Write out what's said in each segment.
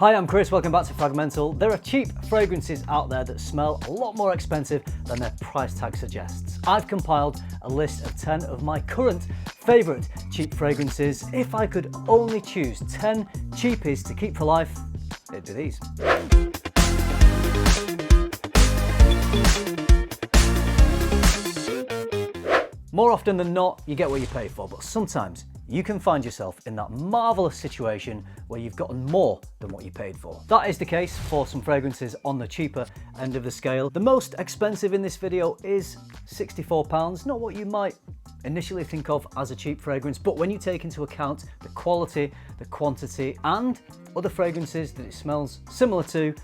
Hi, I'm Chris, welcome back to FRAG-MENTAL. There are cheap fragrances out there that smell a lot more expensive than their price tag suggests. I've compiled a list of 10 of my current favourite cheap fragrances. If I could only choose 10 cheapies to keep for life, it'd be these. More often than not, you get what you pay for, but sometimes you can find yourself in that marvellous situation where you've gotten more than what you paid for. That is the case for some fragrances on the cheaper end of the scale. The most expensive in this video is £64, not what you might initially think of as a cheap fragrance, but when you take into account the quality, the quantity, and other fragrances that it smells similar to,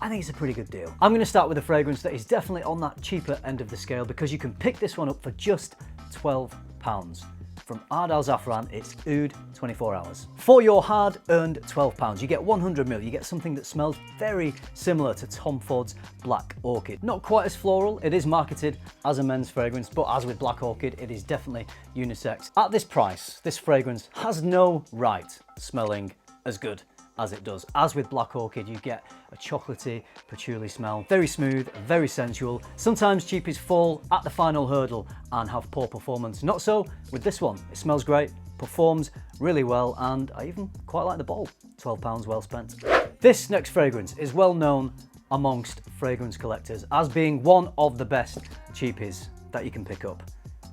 I think it's a pretty good deal. I'm going to start with a fragrance that is definitely on that cheaper end of the scale because you can pick this one up for just £12. From Ardal Zaafaran, it's Oud 24 Hours. For your hard-earned £12, you get 100ml, you get something that smells very similar to Tom Ford's Black Orchid. Not quite as floral, it is marketed as a men's fragrance, but as with Black Orchid, it is definitely unisex. At this price, this fragrance has no right smelling as good as it does. As with Black Orchid, you get a chocolatey, patchouli smell. Very smooth, very sensual. Sometimes cheapies fall at the final hurdle and have poor performance. Not so with this one. It smells great, performs really well, and I even quite like the bottle. £12 well spent. This next fragrance is well known amongst fragrance collectors as being one of the best cheapies that you can pick up.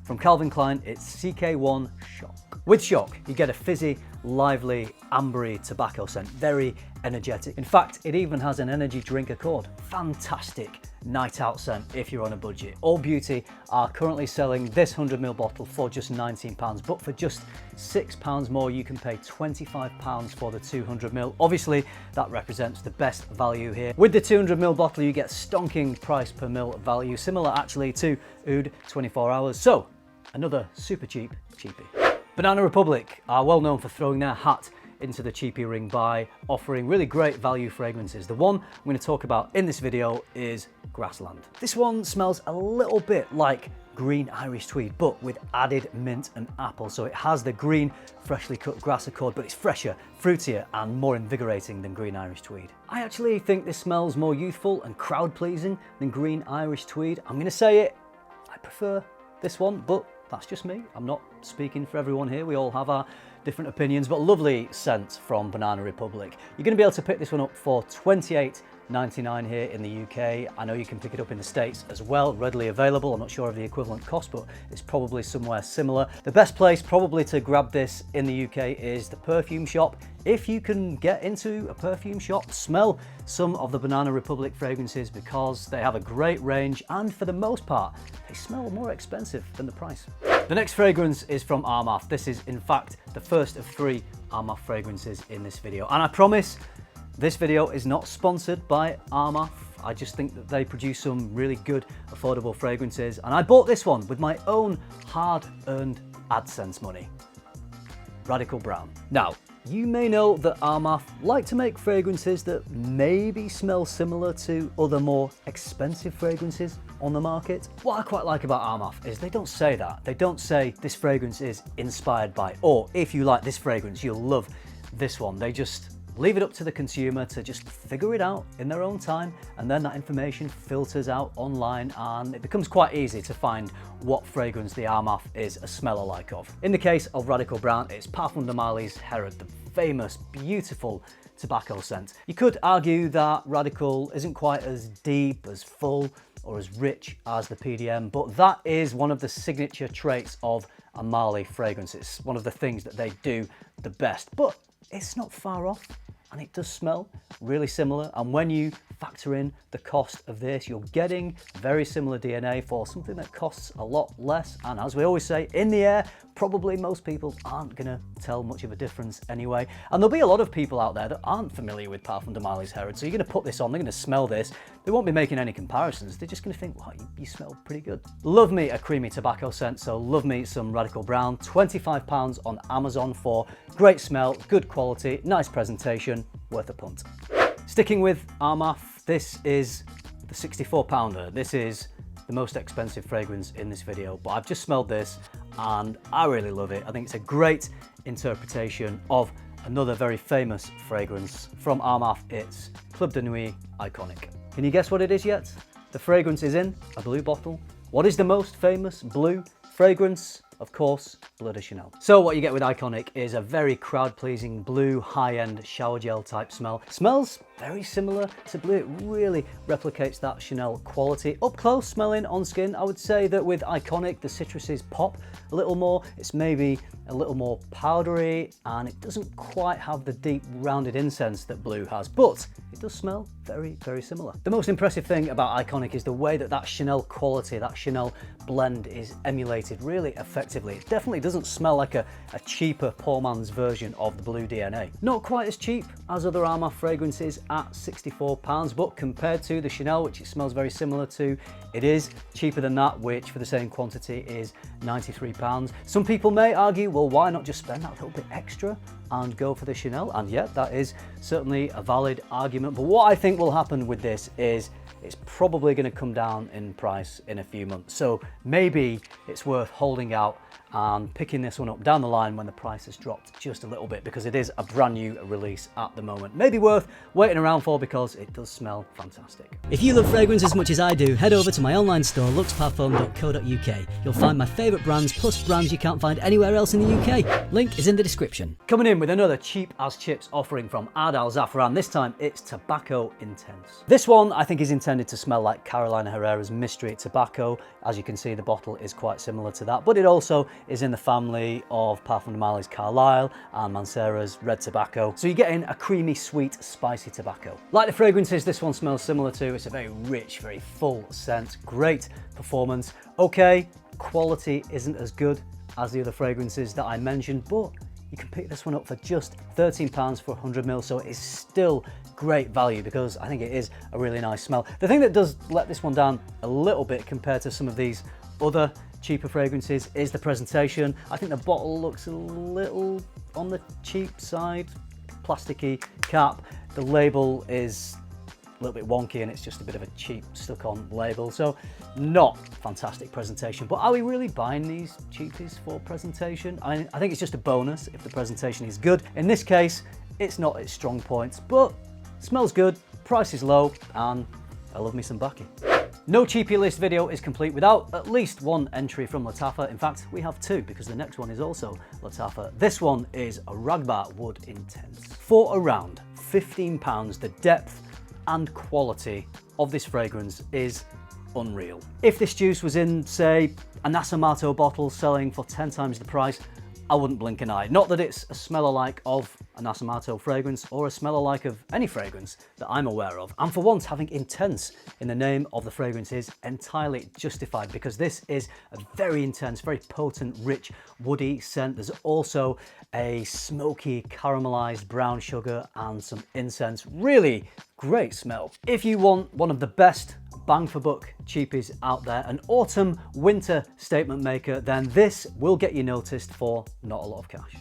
From Calvin Klein, it's CK1 Shock. With Shock, you get a fizzy, lively, ambery tobacco scent, very energetic. In fact, it even has an energy drink accord. Fantastic night out scent if you're on a budget. All Beauty are currently selling this 100ml bottle for just £19, but for just £6 more, you can pay £25 for the 200ml. Obviously, that represents the best value here. With the 200ml bottle, you get stonking price per ml value, similar actually to Oud 24 Hours. So, another super cheap cheapie. Banana Republic are well known for throwing their hat into the cheapie ring by offering really great value fragrances. The one I'm going to talk about in this video is Grassland. This one smells a little bit like green Irish tweed, but with added mint and apple. So it has the green, freshly cut grass accord, but it's fresher, fruitier, and more invigorating than green Irish tweed. I actually think this smells more youthful and crowd-pleasing than green Irish tweed. I'm going to say it, I prefer this one, but that's just me. I'm not speaking for everyone here. We all have our different opinions, but lovely scent from Banana Republic. You're going to be able to pick this one up for £28.99 here in the UK. I know you can pick it up in the States as well, readily available. I'm not sure of the equivalent cost, but it's probably somewhere similar. The best place probably to grab this in the UK is the perfume shop. If you can get into a perfume shop, smell some of the Banana Republic fragrances because they have a great range and for the most part, they smell more expensive than the price. The next fragrance is from Armaf. This is in fact the first of 3 Armaf fragrances in this video. And I promise this video is not sponsored by Armaf. I just think that they produce some really good, affordable fragrances. And I bought this one with my own hard-earned AdSense money. Radical Brown. Now, you may know that Armaf like to make fragrances that maybe smell similar to other more expensive fragrances on the market. What I quite like about Armaf is they don't say that. They don't say this fragrance is inspired by, or if you like this fragrance, you'll love this one. They just leave it up to the consumer to just figure it out in their own time, and then that information filters out online and it becomes quite easy to find what fragrance the Armaf is a smell-alike of. In the case of Radical Brown, it's Parfum de Marly's Herod, the famous, beautiful tobacco scent. You could argue that Radical isn't quite as deep, as full, or as rich as the PDM, but that is one of the signature traits of a Marly fragrance. It's one of the things that they do the best, but it's not far off. And it does smell really similar. And when you factor in the cost of this, you're getting very similar DNA for something that costs a lot less. And as we always say, in the air, probably most people aren't gonna tell much of a difference anyway. And there'll be a lot of people out there that aren't familiar with Parfum de Marly's Herod. So you're gonna put this on, they're gonna smell this. They won't be making any comparisons. They're just gonna think, wow, you smell pretty good. Love me a creamy tobacco scent, so love me some Radical Brown. £25 on Amazon for great smell, good quality, nice presentation, worth a punt. Sticking with Armaf, this is the 64-pounder. This is the most expensive fragrance in this video, but I've just smelled this and I really love it. I think it's a great interpretation of another very famous fragrance from Armaf. It's Club de Nuit Iconic. Can you guess what it is yet? The fragrance is in a blue bottle. What is the most famous blue fragrance? Of course, Bleu de Chanel. So what you get with Iconic is a very crowd-pleasing blue, high-end shower gel type smell. Smells very similar to blue. It really replicates that Chanel quality. Up close, smelling on skin, I would say that with Iconic, the citruses pop a little more. It's maybe a little more powdery, and it doesn't quite have the deep, rounded incense that blue has, but it does smell very, very similar. The most impressive thing about Iconic is the way that that Chanel quality, that Chanel blend is emulated really effectively. It definitely doesn't smell like a cheaper poor man's version of the blue DNA. Not quite as cheap as other Armaf fragrances at £64, but compared to the Chanel, which it smells very similar to, it is cheaper than that, which for the same quantity is £93. Some people may argue, well, why not just spend that little bit extra and go for the Chanel? And yet that is certainly a valid argument. But what I think will happen with this is it's probably going to come down in price in a few months. So maybe it's worth holding out and picking this one up down the line when the price has dropped just a little bit, because it is a brand new release at the moment. Maybe worth waiting around for because it does smell fantastic. If you love fragrance as much as I do, head over to my online store, luxparfum.co.uk. You'll find my favourite brands plus brands you can't find anywhere else in the UK. Link is in the description. Coming in with another cheap as chips offering from Ardal Zaafaran. This time it's Tobacco Intense. This one I think is intended to smell like Carolina Herrera's Mystery Tobacco. As you can see, the bottle is quite similar to that, but it also is in the family of Parfum de Marly's Carlisle and Mancera's Red Tobacco. So you're getting a creamy, sweet, spicy tobacco. Like the fragrances this one smells similar to, it's a very rich, very full scent, great performance. Okay, quality isn't as good as the other fragrances that I mentioned, but you can pick this one up for just £13 for 100ml, so it is still great value because I think it is a really nice smell. The thing that does let this one down a little bit compared to some of these other cheaper fragrances is the presentation. I think the bottle looks a little on the cheap side, plasticky cap. The label is a little bit wonky and it's just a bit of a cheap stuck on label, so not fantastic presentation. But are we really buying these cheapies for presentation? I think it's just a bonus if the presentation is good. In this case, it's not its strong points, but smells good, price is low, and I love me some Baki. No cheapie list video is complete without at least one entry from Lattafa. In fact, we have two because the next one is also Lattafa. This one is a Raghba Wood Intense. For around £15, the depth and quality of this fragrance is unreal. If this juice was in, say, a Nasamato bottle selling for 10 times the price, I wouldn't blink an eye. Not that it's a smell-alike of a Nasamato fragrance or a smell-alike of any fragrance that I'm aware of. And for once, having intense in the name of the fragrance is entirely justified because this is a very intense, very potent, rich, woody scent. There's also a smoky, caramelized brown sugar and some incense. Really great smell. If you want one of the best bang for buck cheapies out there, an autumn winter statement maker, then this will get you noticed for not a lot of cash.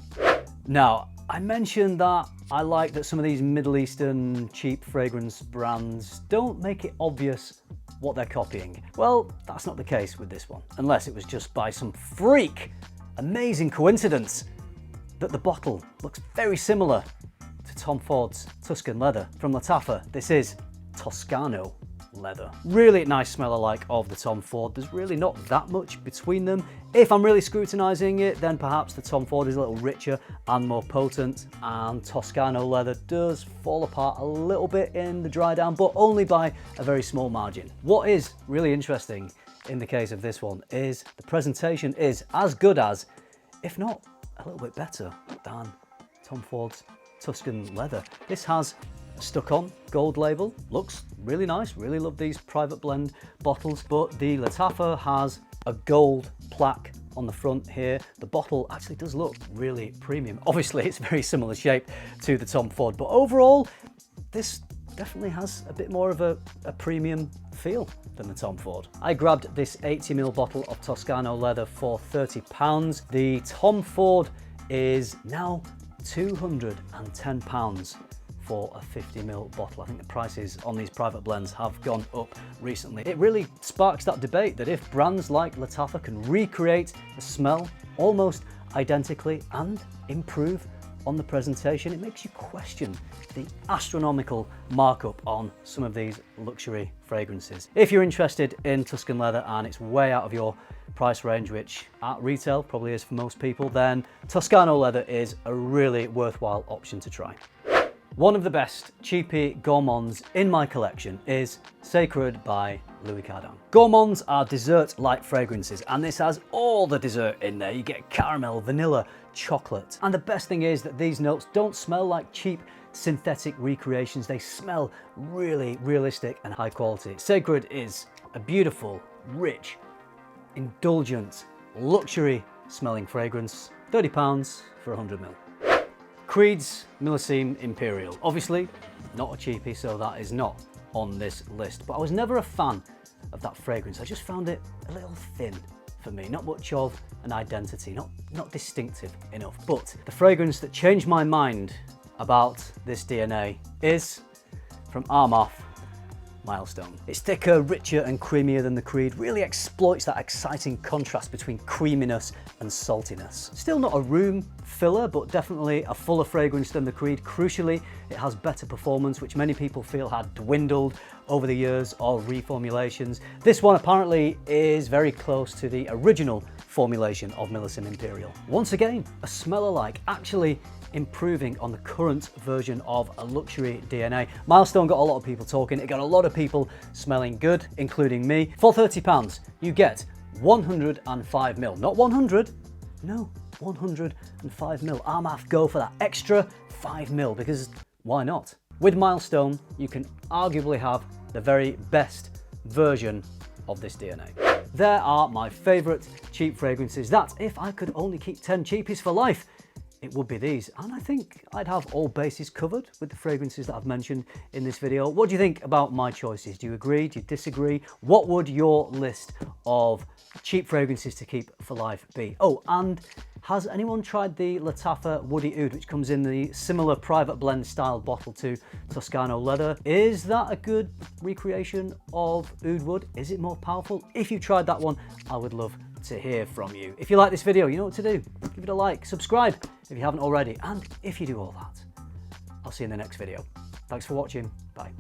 Now, I mentioned that I like that some of these Middle Eastern cheap fragrance brands don't make it obvious what they're copying. Well, that's not the case with this one, unless it was just by some freak, amazing coincidence that the bottle looks very similar to Tom Ford's Tuscan Leather from Lattafa. This is Toscano Leather. Really nice smell alike of the Tom Ford. There's really not that much between them. If I'm really scrutinizing it, then perhaps the Tom Ford is a little richer and more potent, and Toscano Leather does fall apart a little bit in the dry down, but only by a very small margin. What is really interesting in the case of this one is the presentation is as good as, if not a little bit better than Tom Ford's Tuscan Leather. This has a stuck-on gold label, looks really nice, really love these private blend bottles, but the Lattafa has a gold plaque on the front here. The bottle actually does look really premium. Obviously, it's very similar shape to the Tom Ford, but overall, this definitely has a bit more of a premium feel than the Tom Ford. I grabbed this 80ml bottle of Toscano Leather for £30. The Tom Ford is now £210 for a 50ml bottle. I think the prices on these private blends have gone up recently. It really sparks that debate that if brands like Lattafa can recreate the smell almost identically and improve on the presentation, it makes you question the astronomical markup on some of these luxury fragrances. If you're interested in Tuscan leather and it's way out of your price range, which at retail probably is for most people, then Toscano Leather is a really worthwhile option to try. One of the best cheapy gourmands in my collection is Sacred by Louis Cardin. Gourmands are dessert-like fragrances, and this has all the dessert in there. You get caramel, vanilla, chocolate. And the best thing is that these notes don't smell like cheap synthetic recreations. They smell really realistic and high quality. Sacred is a beautiful, rich, indulgent, luxury smelling fragrance. £30 for 100ml. Creed's Millésime Imperial. Obviously, not a cheapie, so that is not on this list. But I was never a fan of that fragrance. I just found it a little thin for me. Not much of an identity, not distinctive enough. But the fragrance that changed my mind about this DNA is from Armaf, Milestone. It's thicker, richer and creamier than the Creed, really exploits that exciting contrast between creaminess and saltiness. Still not a room filler, but definitely a fuller fragrance than the Creed. Crucially, it has better performance, which many people feel had dwindled over the years of reformulations. This one apparently is very close to the original formulation of Millésime Imperial. Once again, a smell alike, actually improving on the current version of a luxury DNA. Milestone got a lot of people talking. It got a lot of people smelling good, including me. For £30, you get 105ml, not 100, no, 105ml. Armaf go for that extra 5ml because why not? With Milestone, you can arguably have the very best version of this DNA. There are my favorite cheap fragrances that, if I could only keep 10 cheapies for life, it would be these. And I think I'd have all bases covered with the fragrances that I've mentioned in this video. What do you think about my choices? Do you agree? Do you disagree? What would your list of cheap fragrances to keep for life be? Oh, and has anyone tried the Lattafa Woody Oud, which comes in the similar private blend style bottle to Toscano Leather? Is that a good recreation of oud wood? Is it more powerful? If you've tried that one, I would love to hear from you. If you like this video, you know what to do. Give it a like, subscribe if you haven't already, and if you do all that, I'll see you in the next video. Thanks for watching. Bye.